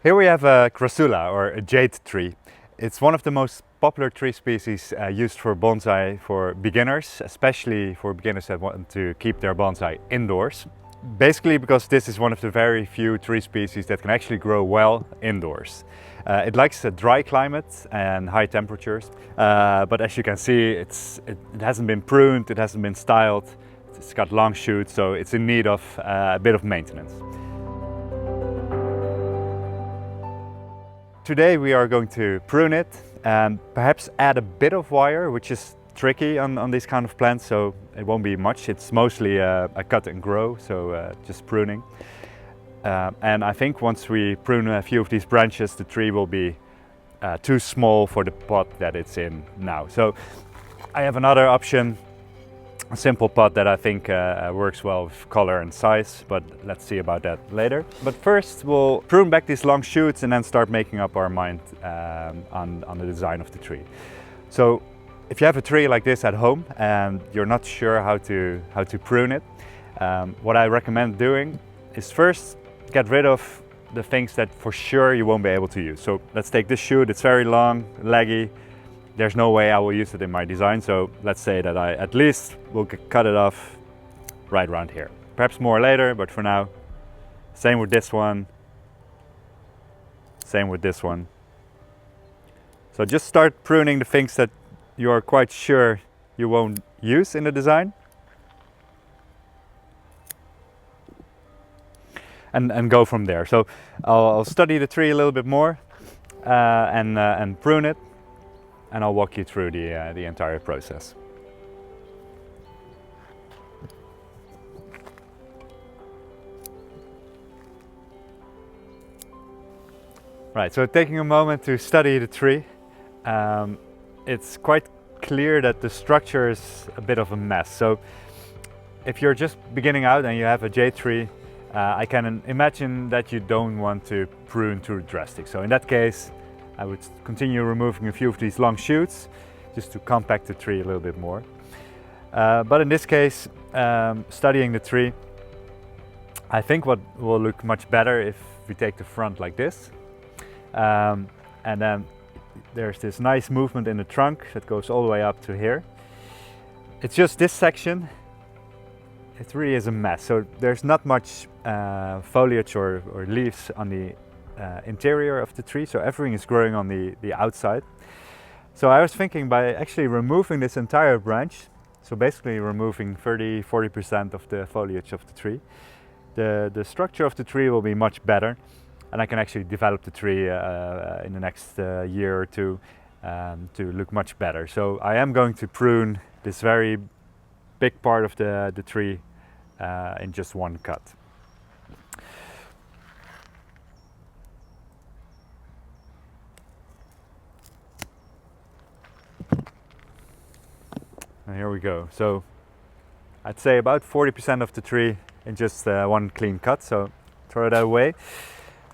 Here we have a Crassula, or a jade tree. It's one of the most popular tree species used for bonsai for beginners, especially for beginners that want to keep their bonsai indoors. Basically because this is one of the very few tree species that can actually grow well indoors. It likes a dry climate and high temperatures, but as you can see, it hasn't been pruned, it hasn't been styled, it's got long shoots, so it's in need of a bit of maintenance. Today we are going to prune it and perhaps add a bit of wire, which is tricky on these kind of plants, so it won't be much. It's mostly a cut and grow, so just pruning. And I think once we prune a few of these branches, the tree will be too small for the pot that it's in now. So I have another option, a simple pot that I think works well with color and size, but let's see about that later. But first we'll prune back these long shoots and then start making up our mind on the design of the tree. So if you have a tree like this at home and you're not sure how to prune it, what I recommend doing is first get rid of the things that for sure you won't be able to use. So let's take this shoot, it's very long, leggy. There's no way I will use it in my design, so let's say that I at least will cut it off right around here. Perhaps more later, but for now, same with this one, same with this one. So just start pruning the things that you are quite sure you won't use in the design. And go from there. So I'll study the tree a little bit more and prune it. And I'll walk you through the entire process. Right, so taking a moment to study the tree, it's quite clear that the structure is a bit of a mess. So if you're just beginning out and you have a jade tree, I can imagine that you don't want to prune too drastic. So in that case, I would continue removing a few of these long shoots just to compact the tree a little bit more. But in this case, studying the tree, I think what will look much better if we take the front like this. And then there's this nice movement in the trunk that goes all the way up to here. It's just this section, it really is a mess. So there's not much foliage or leaves on the interior of the tree, so everything is growing on the outside. So I was thinking by actually removing this entire branch, so basically removing 30–40% of the foliage of the tree, the structure of the tree will be much better, and I can actually develop the tree in the next year or two to look much better. So I am going to prune this very big part of the tree in just one cut. And here we go. So I'd say about 40% of the tree in just one clean cut, so throw that away.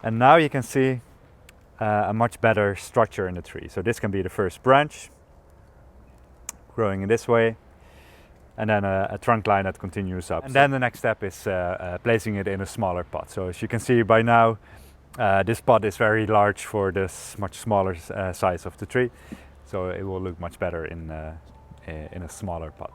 And now you can see a much better structure in the tree. So this can be the first branch, growing in this way, and then a trunk line that continues up. And then the next step is placing it in a smaller pot. So as you can see by now, this pot is very large for this much smaller size of the tree. So it will look much better in a smaller pot.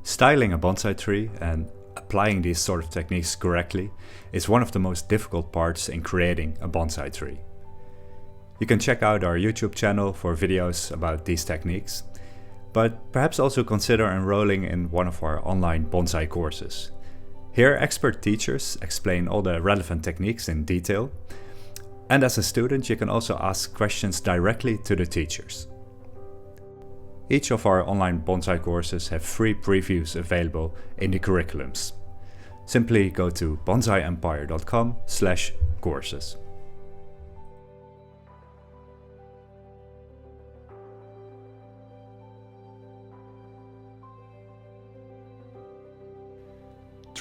Styling a bonsai tree and applying these sort of techniques correctly is one of the most difficult parts in creating a bonsai tree. You can check out our YouTube channel for videos about these techniques, but perhaps also consider enrolling in one of our online bonsai courses. Here, expert teachers explain all the relevant techniques in detail, and as a student you can also ask questions directly to the teachers. Each of our online bonsai courses have free previews available in the curriculums. Simply go to bonsaiempire.com/courses.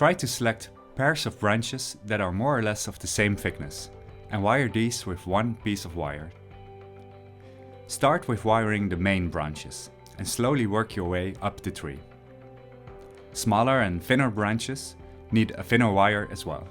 try to select pairs of branches that are more or less of the same thickness, and wire these with one piece of wire. Start with wiring the main branches, and slowly work your way up the tree. Smaller and thinner branches need a thinner wire as well.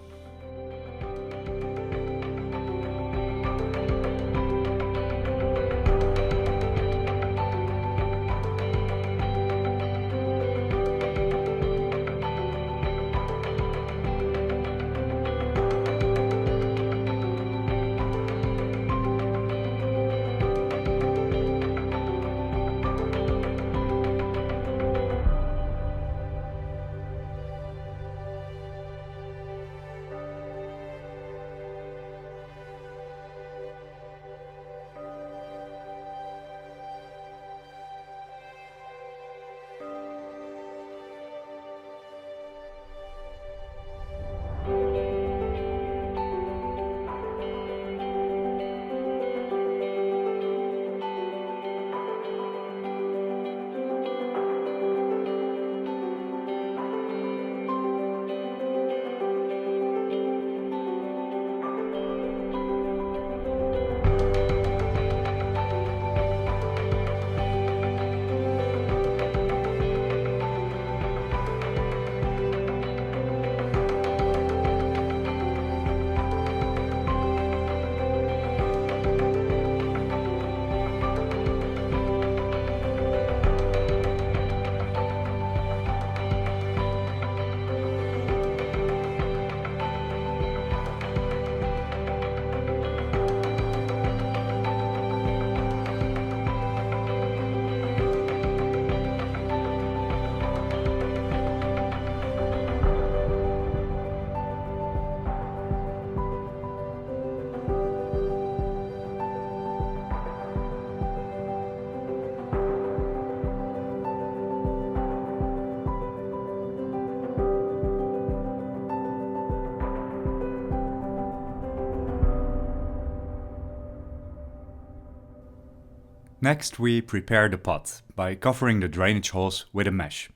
Next, we prepare the pot by covering the drainage holes with a mesh.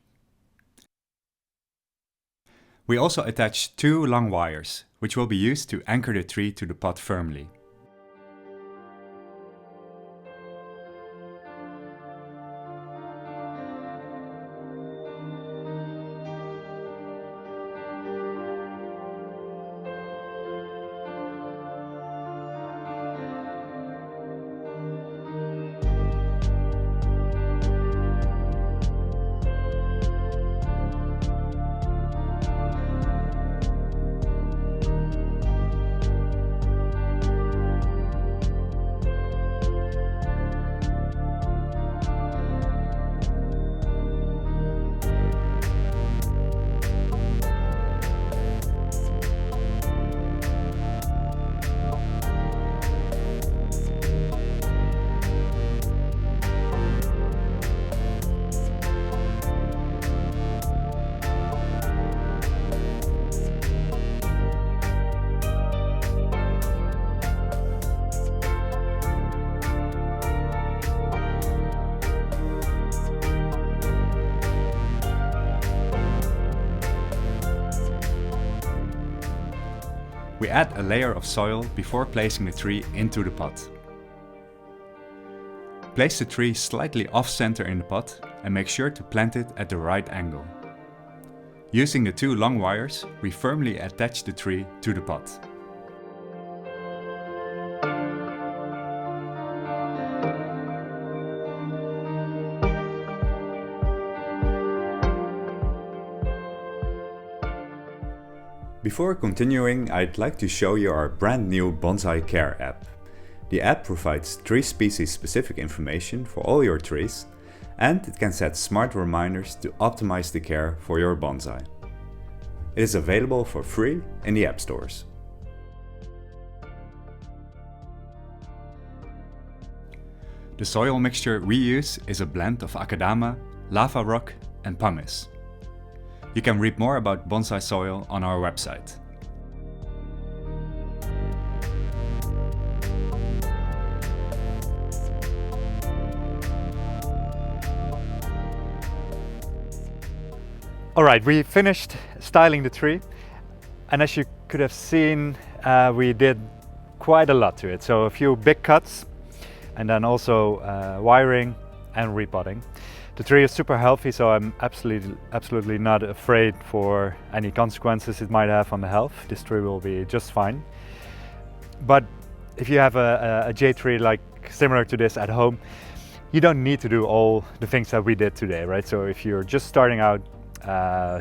We also attach 2 long wires, which will be used to anchor the tree to the pot firmly. We add a layer of soil before placing the tree into the pot. Place the tree slightly off-center in the pot and make sure to plant it at the right angle. Using the 2 long wires, we firmly attach the tree to the pot. Before continuing, I'd like to show you our brand new Bonsai Care app. The app provides tree species specific information for all your trees, and it can set smart reminders to optimize the care for your bonsai. It is available for free in the app stores. The soil mixture we use is a blend of akadama, lava rock and pumice. You can read more about bonsai soil on our website. All right, we finished styling the tree, and as you could have seen, we did quite a lot to it. So a few big cuts, and then also wiring and repotting. The tree is super healthy, so I'm absolutely not afraid for any consequences it might have on the health. This tree will be just fine. But if you have a jade tree like similar to this at home, you don't need to do all the things that we did today, right? So if you're just starting out,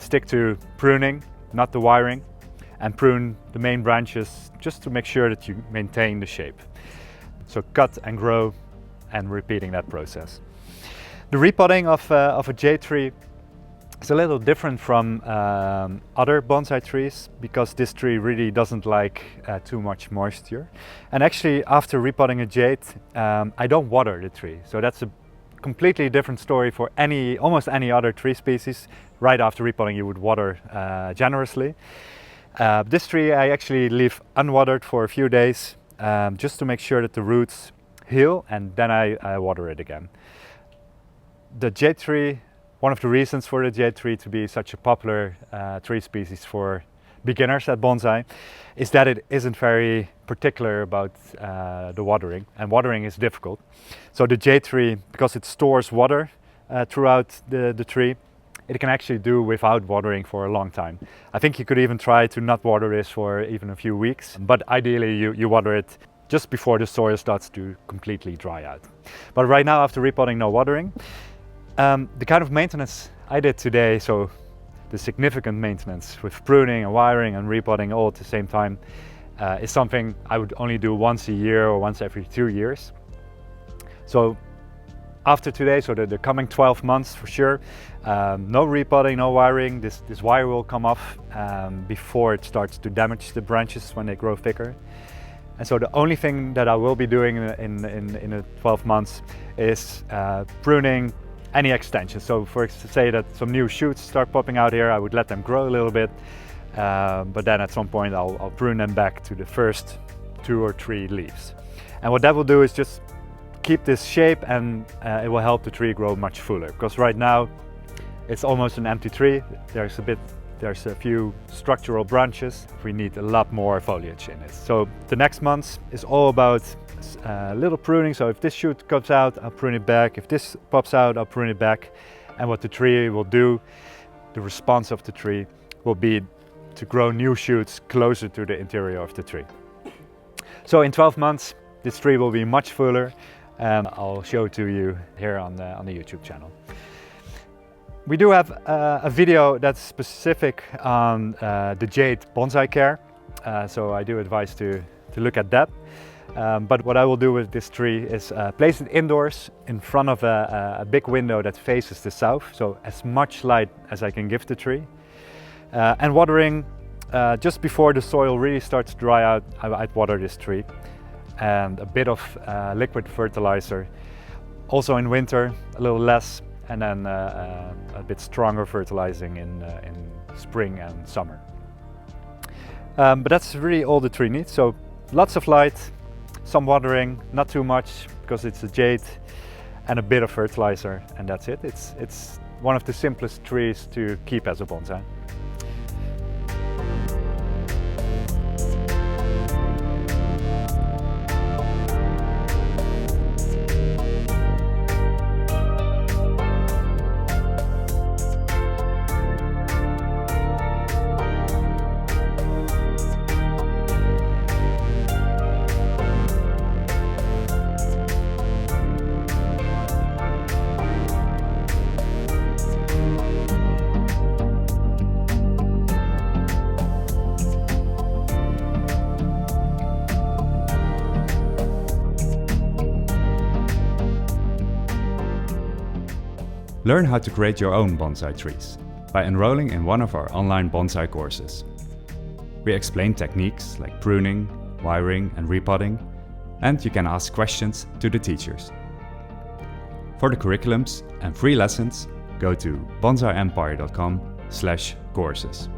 stick to pruning, not the wiring, and prune the main branches just to make sure that you maintain the shape. So cut and grow and repeating that process. The repotting of a jade tree is a little different from other bonsai trees because this tree really doesn't like too much moisture. And actually, after repotting a jade, I don't water the tree. So that's a completely different story for almost any other tree species. Right after repotting, you would water generously. This tree I actually leave unwatered for a few days just to make sure that the roots heal, and then I water it again. The jade tree, one of the reasons for the jade tree to be such a popular tree species for beginners at bonsai is that it isn't very particular about the watering, and watering is difficult. So the jade tree, because it stores water throughout the tree, it can actually do without watering for a long time. I think you could even try to not water this for even a few weeks, but ideally you water it just before the soil starts to completely dry out. But right now, after repotting, no watering. The kind of maintenance I did today, so the significant maintenance with pruning and wiring and repotting all at the same time, is something I would only do once a year or once every 2 years. So after today, so the coming 12 months for sure, no repotting, no wiring. This wire will come off before it starts to damage the branches when they grow thicker. And so the only thing that I will be doing in the 12 months is pruning any extensions. So for say that some new shoots start popping out here, I would let them grow a little bit, but then at some point I'll prune them back to the first 2 or 3 leaves. And what that will do is just keep this shape, and it will help the tree grow much fuller, because right now it's almost an empty tree. There's a few structural branches. We need a lot more foliage in it. So the next month is all about little pruning. So if this shoot comes out, I'll prune it back. If this pops out, I'll prune it back. And what the tree will do, the response of the tree will be to grow new shoots closer to the interior of the tree. So in 12 months, this tree will be much fuller, and I'll show it to you here on the YouTube channel. We do have a video that's specific on the jade bonsai care, so I do advise to look at that. But what I will do with this tree is place it indoors in front of a big window that faces the south, so as much light as I can give the tree. And watering, just before the soil really starts to dry out, I'd water this tree. And a bit of liquid fertilizer. Also in winter, a little less, and then a bit stronger fertilizing in spring and summer. But that's really all the tree needs. So lots of light, some watering, not too much because it's a jade, and a bit of fertilizer, and that's it. It's one of the simplest trees to keep as a bonsai. Learn how to create your own bonsai trees by enrolling in one of our online bonsai courses. We explain techniques like pruning, wiring and repotting, and you can ask questions to the teachers. For the curriculums and free lessons, go to bonsaiempire.com/courses.